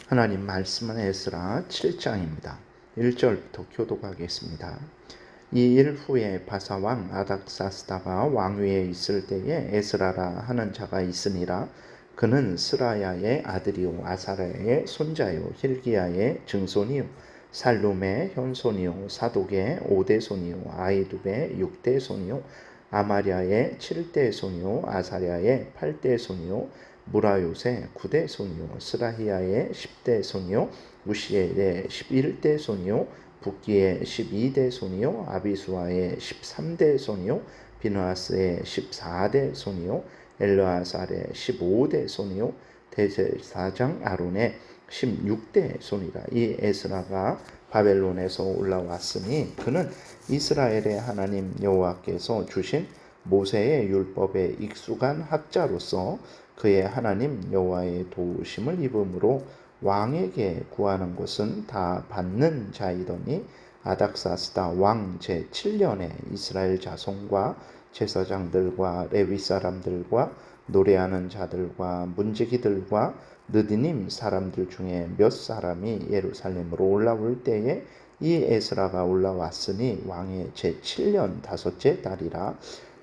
하나님 말씀은 에스라 7장입니다. 1절부터 교독하겠습니다. 이 일 후에 바사왕 아닥사스다가 왕위에 있을 때에 에스라라 하는 자가 있으니라. 그는 스라야의 아들이요 아사랴의 손자요 힐기야의 증손이요 살룸의 현손이요 사독의 5대 손이요 아이두의 6대 손이요 아마랴의 7대 손이요 아사랴의 8대 손이요 무라요의 9대 손이요 스라히야의 10대 손이요 우시엘의 11대 손이요 붓기의 12대 손이요 아비수아의 13대 손이요 비누아스의 14대 손이요 엘르아살의 15대 손이요 대제사장 아론의 16대 손이라. 이 에스라가 바벨론에서 올라왔으니 그는 이스라엘의 하나님 여호와께서 주신 모세의 율법에 익숙한 학자로서 그의 하나님 여호와의 도우심을 입음으로 왕에게 구하는 것은 다 받는 자이더니 아닥사스다 왕 제7년에 이스라엘 자손과 제사장들과 레위 사람들과 노래하는 자들과 문지기들과 느디님 사람들 중에 몇 사람이 예루살렘으로 올라올 때에 이 에스라가 올라왔으니 왕의 제7년 다섯째 달이라.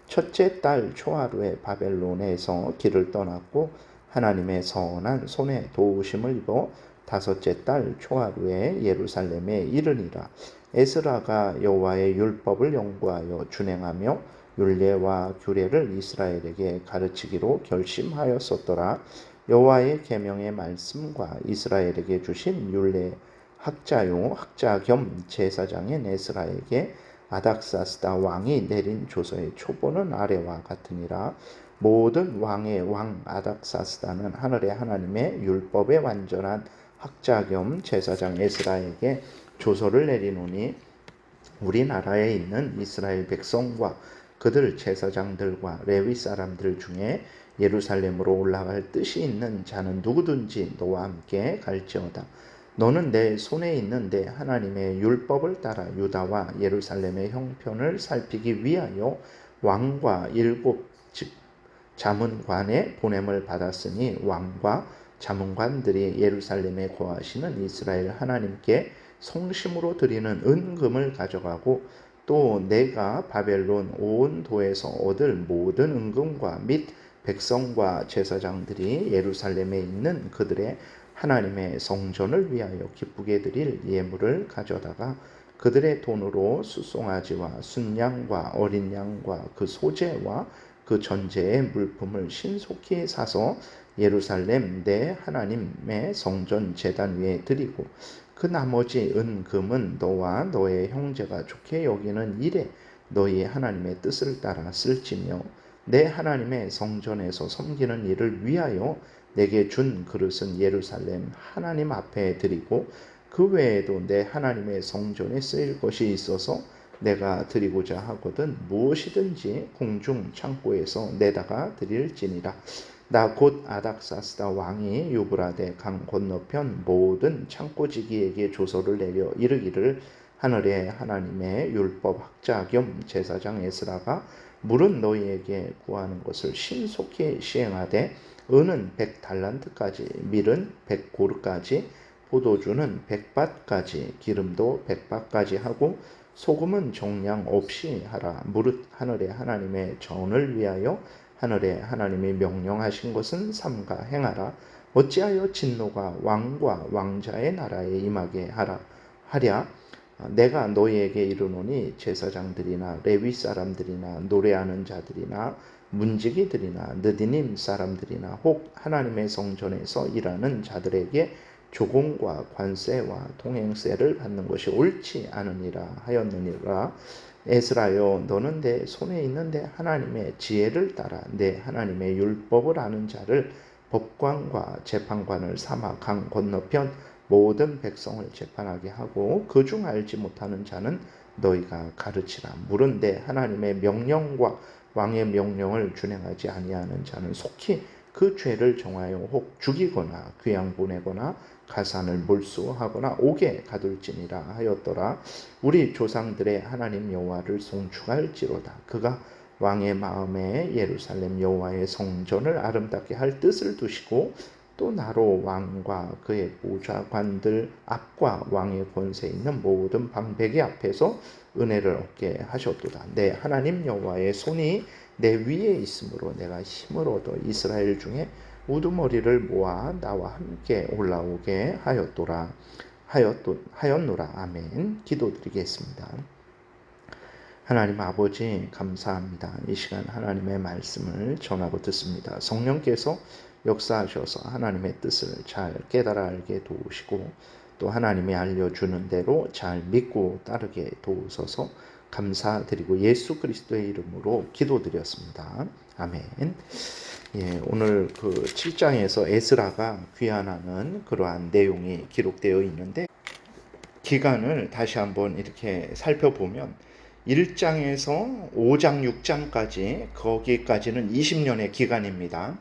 첫째 달 초하루에 바벨론에서 길을 떠났고 하나님의 선한 손에 도우심을 입어 다섯째 달 초하루에 예루살렘에 이르니라. 에스라가 여호와의 율법을 연구하여 준행하며 율례와 규례를 이스라엘에게 가르치기로 결심하였었더라. 여호와의 계명의 말씀과 이스라엘에게 주신 율례 학자요 학자 겸 제사장인 에스라에게 아닥사스다 왕이 내린 조서의 초본은 아래와 같으니라. 모든 왕의 왕 아닥사스다는 하늘의 하나님의 율법의 완전한 학자 겸 제사장 에스라에게 조서를 내리노니 우리나라에 있는 이스라엘 백성과 그들 제사장들과 레위 사람들 중에 예루살렘으로 올라갈 뜻이 있는 자는 누구든지 너와 함께 갈지어다. 너는 내 손에 있는 내 하나님의 율법을 따라 유다와 예루살렘의 형편을 살피기 위하여 왕과 7집 자문관에 보냄을 받았으니 왕과 자문관들이 예루살렘에 거하시는 이스라엘 하나님께 성심으로 드리는 은금을 가져가고 또 내가 바벨론 온 도에서 얻을 모든 은금과 및 백성과 제사장들이 예루살렘에 있는 그들의 하나님의 성전을 위하여 기쁘게 드릴 예물을 가져다가 그들의 돈으로 숫송아지와 순양과 어린 양과 그 소재와 그 전제의 물품을 신속히 사서 예루살렘 내 하나님의 성전 제단 위에 드리고 그 나머지 은금은 너와 너의 형제가 좋게 여기는 일에 너희 하나님의 뜻을 따라 쓸지며 내 하나님의 성전에서 섬기는 일을 위하여 내게 준 그릇은 예루살렘 하나님 앞에 드리고 그 외에도 내 하나님의 성전에 쓰일 것이 있어서 내가 드리고자 하거든 무엇이든지 공중 창고에서 내다가 드릴지니라. 나 곧 아닥사스다 왕이 유브라데 강 건너편 모든 창고지기에게 조서를 내려 이르기를 하늘의 하나님의 율법 학자 겸 제사장 에스라가 물은 너희에게 구하는 것을 신속히 시행하되 은은 100달란트까지 밀은 100고르까지 포도주는 100밭까지 기름도 100밭까지 하고 소금은 정량 없이 하라. 무릇 하늘의 하나님의 전을 위하여 하늘의 하나님이 명령하신 것은 삼가 행하라. 어찌하여 진노가 왕과 왕자의 나라에 임하게 하랴. 내가 너희에게 이르노니 제사장들이나 레위 사람들이나 노래하는 자들이나 문지기들이나 느디님 사람들이나 혹 하나님의 성전에서 일하는 자들에게 조공과 관세와 동행세를 받는 것이 옳지 않으니라 하였느니라. 에스라여 너는 내 손에 있는 내 하나님의 지혜를 따라 내 하나님의 율법을 아는 자를 법관과 재판관을 삼아 강 건너편 모든 백성을 재판하게 하고 그중 알지 못하는 자는 너희가 가르치라. 물은 내 하나님의 명령과 왕의 명령을 준행하지 아니하는 자는 속히 그 죄를 정하여 혹 죽이거나 귀양 보내거나 가산을 몰수하거나 옥에 가둘지니라 하였더라. 우리 조상들의 하나님 여호와를 송축할지로다. 그가 왕의 마음에 예루살렘 여호와의 성전을 아름답게 할 뜻을 두시고 또 나로 왕과 그의 보좌관들 앞과 왕의 권세 있는 모든 방백이 앞에서 은혜를 얻게 하셨도다. 내 하나님 여호와의 손이 내 위에 있으므로 내가 힘을 얻어 이스라엘 중에 우두머리를 모아 나와 함께 올라오게 하였노라. 아멘. 기도드리겠습니다. 하나님 아버지 감사합니다. 이 시간 하나님의 말씀을 전하고 듣습니다. 성령께서 역사하셔서 하나님의 뜻을 잘 깨달아 알게 도우시고 또 하나님이 알려주는 대로 잘 믿고 따르게 도우소서. 감사드리고 예수 그리스도의 이름으로 기도드렸습니다. 아멘. 오늘 그 7장에서 에스라가 귀환하는 그러한 내용이 기록되어 있는데, 기간을 다시 한번 이렇게 살펴보면 1장에서 5장, 6장까지, 거기까지는 20년의 기간입니다.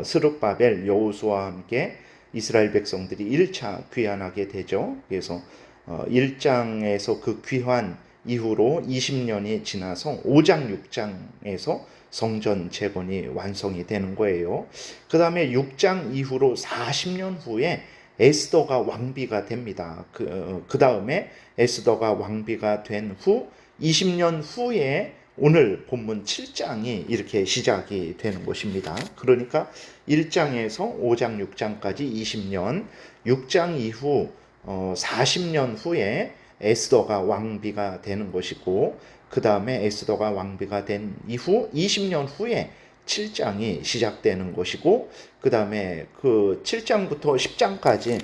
스룹바벨, 여호수아와 함께 이스라엘 백성들이 1차 귀환하게 되죠. 그래서 1장에서 그 귀환 이후로 20년이 지나서 5장, 6장에서 성전 재건이 완성이 되는 거예요. 그 다음에 6장 이후로 40년 후에 에스더가 왕비가 됩니다. 그 다음에 에스더가 왕비가 된 후 20년 후에 오늘 본문 7장이 이렇게 시작이 되는 것입니다. 그러니까 1장에서 5장, 6장까지 20년, 6장 이후 40년 후에 에스더가 왕비가 되는 것이고, 그 다음에 에스더가 왕비가 된 이후 20년 후에 7장이 시작되는 것이고, 그 다음에 그 7장부터 10장까지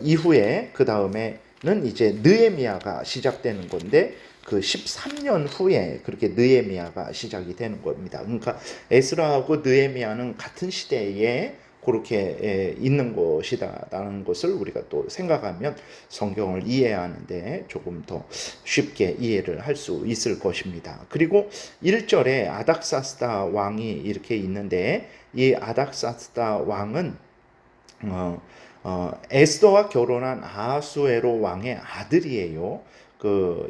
이후에 그 다음에는 이제 느헤미야가 시작되는 건데, 그 13년 후에 그렇게 느헤미야가 시작이 되는 겁니다. 그러니까 에스라하고 느헤미야는 같은 시대에 그렇게 있는 것이다라는 것을 우리가 또 생각하면 성경을 이해하는데 조금 더 쉽게 이해를 할 수 있을 것입니다. 그리고 1절에 아닥사스다 왕이 이렇게 있는데, 이 아닥사스다 왕은 에스더와 결혼한 아하수에로 왕의 아들이에요.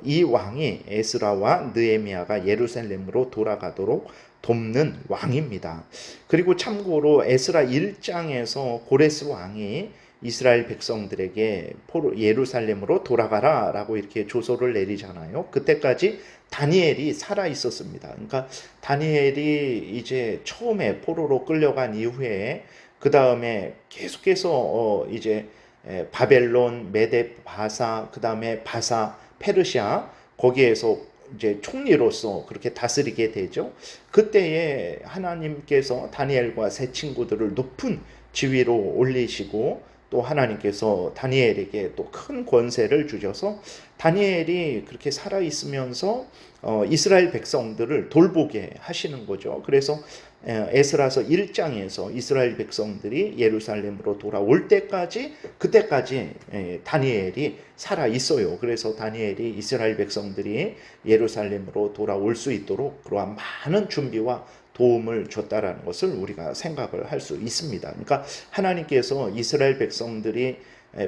이 왕이 에스라와 느헤미야가 예루살렘으로 돌아가도록 돕는 왕입니다. 그리고 참고로 에스라 1장에서 고레스 왕이 이스라엘 백성들에게 예루살렘으로 돌아가라 라고 이렇게 조소를 내리잖아요. 그때까지 다니엘이 살아 있었습니다. 그러니까 다니엘이 이제 처음에 포로로 끌려간 이후에 그 다음에 계속해서 이제 바벨론, 메데, 바사, 그 다음에 바사, 페르시아, 거기에서 이제 총리로서 그렇게 다스리게 되죠. 그때에 하나님께서 다니엘과 세 친구들을 높은 지위로 올리시고, 또 하나님께서 다니엘에게 또 큰 권세를 주셔서 다니엘이 그렇게 살아 있으면서 이스라엘 백성들을 돌보게 하시는 거죠. 그래서 에스라서 1장에서 이스라엘 백성들이 예루살렘으로 돌아올 때까지, 그때까지 다니엘이 살아 있어요. 그래서 다니엘이 이스라엘 백성들이 예루살렘으로 돌아올 수 있도록 그러한 많은 준비와 도움을 줬다라는 것을 우리가 생각을 할 수 있습니다. 그러니까 하나님께서 이스라엘 백성들이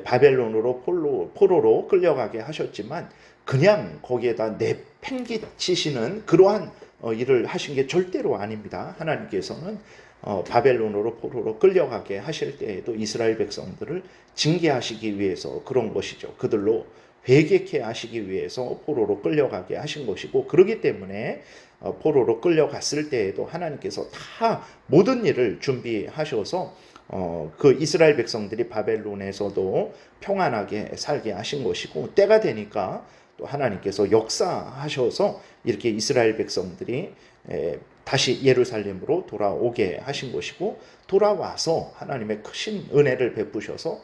바벨론으로 포로로 끌려가게 하셨지만 그냥 거기에다 내팽개치시는 그러한 일을 하신 게 절대로 아닙니다. 하나님께서는 바벨론으로 포로로 끌려가게 하실 때에도 이스라엘 백성들을 징계하시기 위해서 그런 것이죠. 그들로 회개케 하시기 위해서 포로로 끌려가게 하신 것이고, 그렇기 때문에 포로로 끌려갔을 때에도 하나님께서 다 모든 일을 준비하셔서 그 이스라엘 백성들이 바벨론에서도 평안하게 살게 하신 것이고, 때가 되니까 또 하나님께서 역사하셔서 이렇게 이스라엘 백성들이 다시 예루살렘으로 돌아오게 하신 것이고, 돌아와서 하나님의 크신 은혜를 베푸셔서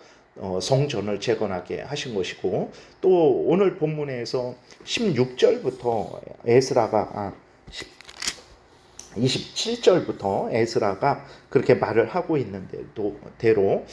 성전을 재건하게 하신 것이고, 또 오늘 본문에서 16절부터 에스라가 27절부터 에스라가 그렇게 말을 하고 있는 대로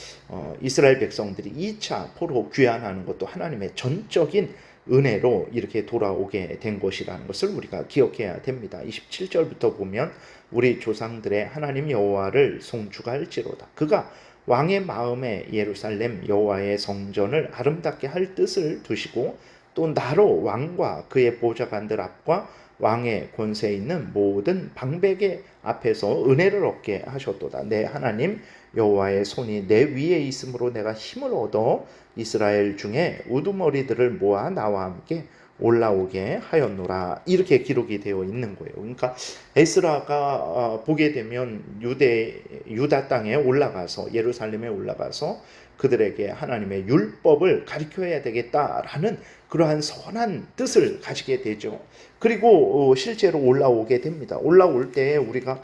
이스라엘 백성들이 2차 포로 귀환하는 것도 하나님의 전적인 은혜로 이렇게 돌아오게 된 것이라는 것을 우리가 기억해야 됩니다. 27절부터 보면 우리 조상들의 하나님 여호와를 송축할지로다. 그가 왕의 마음에 예루살렘 여호와의 성전을 아름답게 할 뜻을 두시고, 또 나로 왕과 그의 보좌관들 앞과 왕의 권세 있는 모든 방백의 앞에서 은혜를 얻게 하셨도다. 내 하나님 여호와의 손이 내 위에 있으므로 내가 힘을 얻어 이스라엘 중에 우두머리들을 모아 나와 함께 올라오게 하였노라. 이렇게 기록이 되어 있는 거예요. 그러니까 에스라가 보게 되면 유다 땅에 올라가서, 예루살렘에 올라가서 그들에게 하나님의 율법을 가르쳐야 되겠다라는 그러한 선한 뜻을 가지게 되죠. 그리고 실제로 올라오게 됩니다. 올라올 때 우리가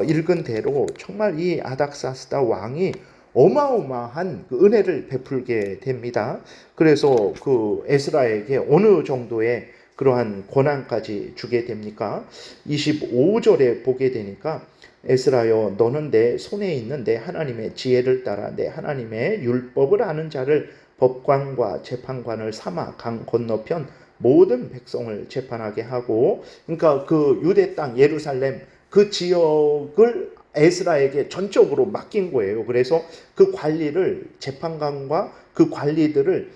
읽은 대로 정말 이 아닥사스다 왕이 어마어마한 그 은혜를 베풀게 됩니다. 그래서 그 에스라에게 어느 정도의 그러한 권한까지 주게 됩니까? 25절에 보게 되니까 에스라여 너는 내 손에 있는 내 하나님의 지혜를 따라 내 하나님의 율법을 아는 자를 법관과 재판관을 삼아 강 건너편 모든 백성을 재판하게 하고, 그러니까 그 유대 땅 예루살렘 그 지역을 에스라에게 전적으로 맡긴 거예요. 그래서 그 관리를, 재판관과 그 관리들을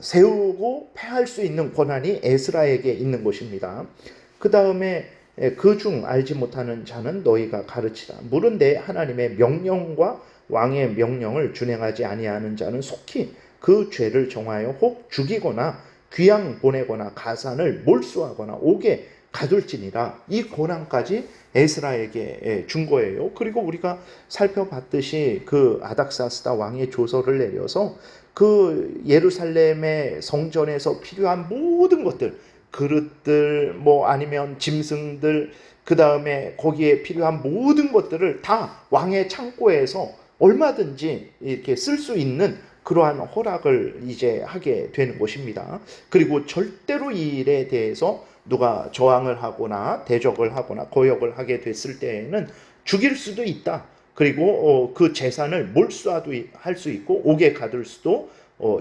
세우고 패할 수 있는 권한이 에스라에게 있는 것입니다. 그 다음에 그 중 알지 못하는 자는 너희가 가르치라. 물은데 하나님의 명령과 왕의 명령을 준행하지 아니하는 자는 속히 그 죄를 정하여 혹 죽이거나 귀양 보내거나 가산을 몰수하거나 옥에 가둘지니라. 이 권한까지 에스라에게 준 거예요. 그리고 우리가 살펴봤듯이 그 아닥사스다 왕의 조서를 내려서 그 예루살렘의 성전에서 필요한 모든 것들, 그릇들, 뭐 아니면 짐승들, 그 다음에 거기에 필요한 모든 것들을 다 왕의 창고에서 얼마든지 이렇게 쓸 수 있는 그러한 허락을 이제 하게 되는 것입니다. 그리고 절대로 이 일에 대해서 누가 저항을 하거나 대적을 하거나 거역을 하게 됐을 때에는 죽일 수도 있다. 그리고 그 재산을 몰수도 할 수 있고 옥에 가둘 수도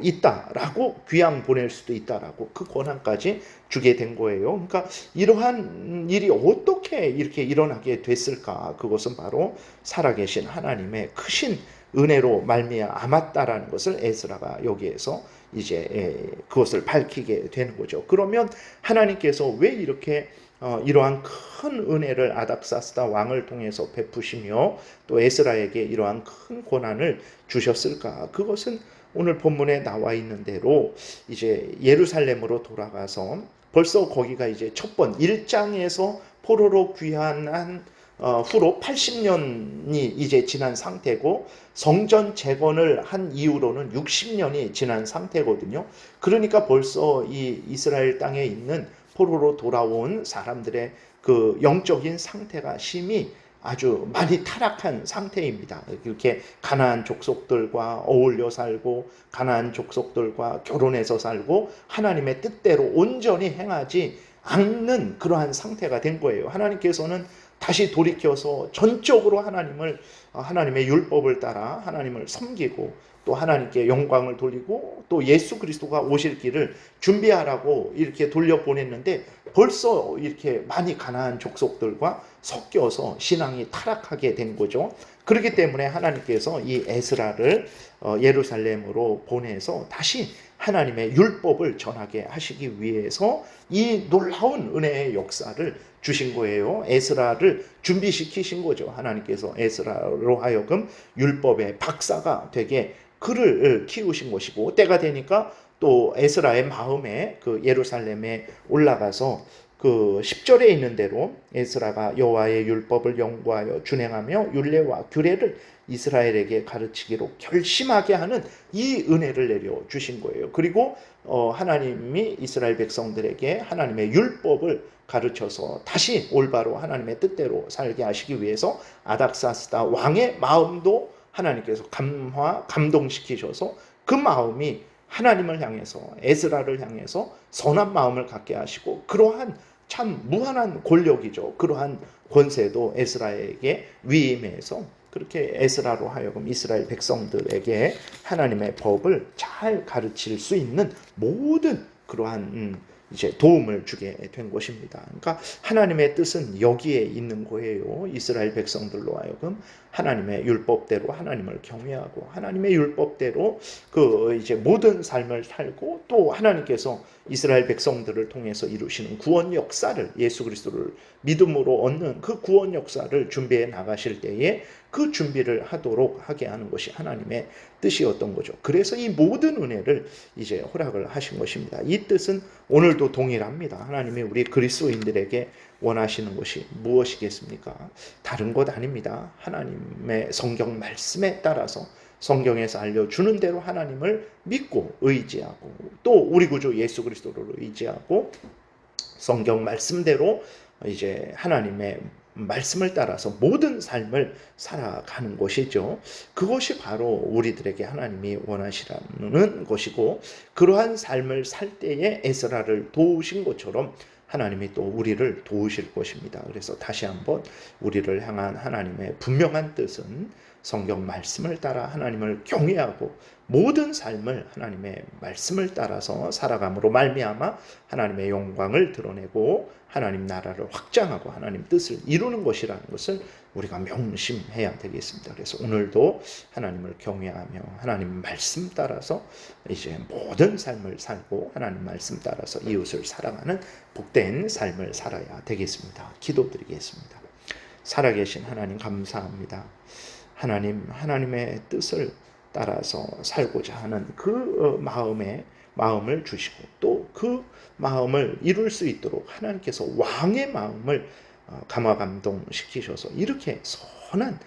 있다라고, 귀양 보낼 수도 있다라고 그 권한까지 주게 된 거예요. 그러니까 이러한 일이 어떻게 이렇게 일어나게 됐을까? 그것은 바로 살아계신 하나님의 크신 은혜로 말미암았다라는 것을 에스라가 여기에서 이제 그것을 밝히게 되는 거죠. 그러면 하나님께서 왜 이렇게 이러한 큰 은혜를 아닥사스다 왕을 통해서 베푸시며 또 에스라에게 이러한 큰 권한을 주셨을까? 그것은 오늘 본문에 나와 있는 대로 이제 예루살렘으로 돌아가서 벌써 거기가 이제 첫 번 1장에서 포로로 귀환한 후로 80년이 이제 지난 상태고, 성전 재건을 한 이후로는 60년이 지난 상태거든요. 그러니까 벌써 이 이스라엘 땅에 있는 포로로 돌아온 사람들의 그 영적인 상태가 심히 아주 많이 타락한 상태입니다. 이렇게 가나안 족속들과 어울려 살고 가나안 족속들과 결혼해서 살고 하나님의 뜻대로 온전히 행하지 않는 그러한 상태가 된 거예요. 하나님께서는 다시 돌이켜서 전적으로 하나님의 율법을 따라 하나님을 섬기고 또 하나님께 영광을 돌리고 또 예수 그리스도가 오실 길을 준비하라고 이렇게 돌려보냈는데, 벌써 이렇게 많이 가나안 족속들과 섞여서 신앙이 타락하게 된 거죠. 그렇기 때문에 하나님께서 이 에스라를 예루살렘으로 보내서 다시 하나님의 율법을 전하게 하시기 위해서 이 놀라운 은혜의 역사를 주신 거예요. 에스라를 준비시키신 거죠. 하나님께서 에스라로 하여금 율법의 박사가 되게 그를 키우신 것이고, 때가 되니까 또 에스라의 마음에 그 예루살렘에 올라가서 그 10절에 있는 대로 에스라가 여호와의 율법을 연구하여 준행하며 율례와 규례를 이스라엘에게 가르치기로 결심하게 하는 이 은혜를 내려 주신 거예요. 그리고 하나님이 이스라엘 백성들에게 하나님의 율법을 가르쳐서 다시 올바로 하나님의 뜻대로 살게 하시기 위해서 아닥사스다 왕의 마음도 하나님께서 감동시키셔서 그 마음이 하나님을 향해서, 에스라를 향해서 선한 마음을 갖게 하시고, 그러한 참 무한한 권력이죠. 그러한 권세도 에스라에게 위임해서 그렇게 에스라로 하여금 이스라엘 백성들에게 하나님의 법을 잘 가르칠 수 있는 모든 그러한 이제 도움을 주게 된 것입니다. 그러니까 하나님의 뜻은 여기에 있는 거예요. 이스라엘 백성들로 하여금 하나님의 율법대로 하나님을 경외하고 하나님의 율법대로 그 이제 모든 삶을 살고 또 하나님께서 이스라엘 백성들을 통해서 이루시는 구원 역사를 예수 그리스도를 믿음으로 얻는 그 구원 역사를 준비해 나가실 때에 그 준비를 하도록 하게 하는 것이 하나님의 뜻이었던 거죠. 그래서 이 모든 은혜를 이제 허락을 하신 것입니다. 이 뜻은 오늘도 동일합니다. 하나님이 우리 그리스도인들에게 원하시는 것이 무엇이겠습니까? 다른 것 아닙니다. 하나님의 성경 말씀에 따라서 성경에서 알려주는 대로 하나님을 믿고 의지하고 또 우리 구주 예수 그리스도를 의지하고 성경 말씀대로 이제 하나님의 말씀을 따라서 모든 삶을 살아가는 것이죠. 그것이 바로 우리들에게 하나님이 원하시라는 것이고 그러한 삶을 살 때에 에스라를 도우신 것처럼 하나님이 또 우리를 도우실 것입니다. 그래서 다시 한번 우리를 향한 하나님의 분명한 뜻은 성경 말씀을 따라 하나님을 경외하고 모든 삶을 하나님의 말씀을 따라서 살아감으로 말미암아 하나님의 영광을 드러내고 하나님 나라를 확장하고 하나님 뜻을 이루는 것이라는 것을 우리가 명심해야 되겠습니다. 그래서 오늘도 하나님을 경외하며 하나님 말씀 따라서 이제 모든 삶을 살고 하나님 말씀 따라서 이웃을 사랑하는 복된 삶을 살아야 되겠습니다. 기도드리겠습니다. 살아계신 하나님 감사합니다. 하나님의 뜻을 따라서 살고자 하는 그 마음을 주시고 또 그 마음을 이룰 수 있도록 하나님께서 왕의 마음을 감화감동시키셔서 이렇게 선한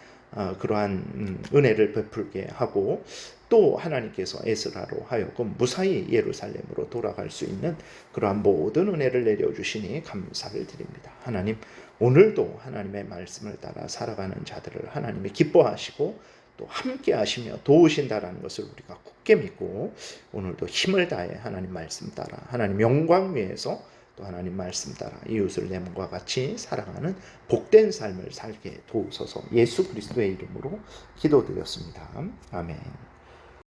그러한 은혜를 베풀게 하고 또 하나님께서 에스라로 하여금 무사히 예루살렘으로 돌아갈 수 있는 그러한 모든 은혜를 내려주시니 감사를 드립니다. 하나님 오늘도 하나님의 말씀을 따라 살아가는 자들을 하나님이 기뻐하시고 또 함께 하시며 도우신다라는 것을 우리가 굳게 믿고 오늘도 힘을 다해 하나님 말씀 따라 하나님 영광 위에서 또 하나님 말씀 따라 이웃을 내 몸과 같이 사랑하는 복된 삶을 살게 도우소서. 예수 그리스도의 이름으로 기도드렸습니다. 아멘.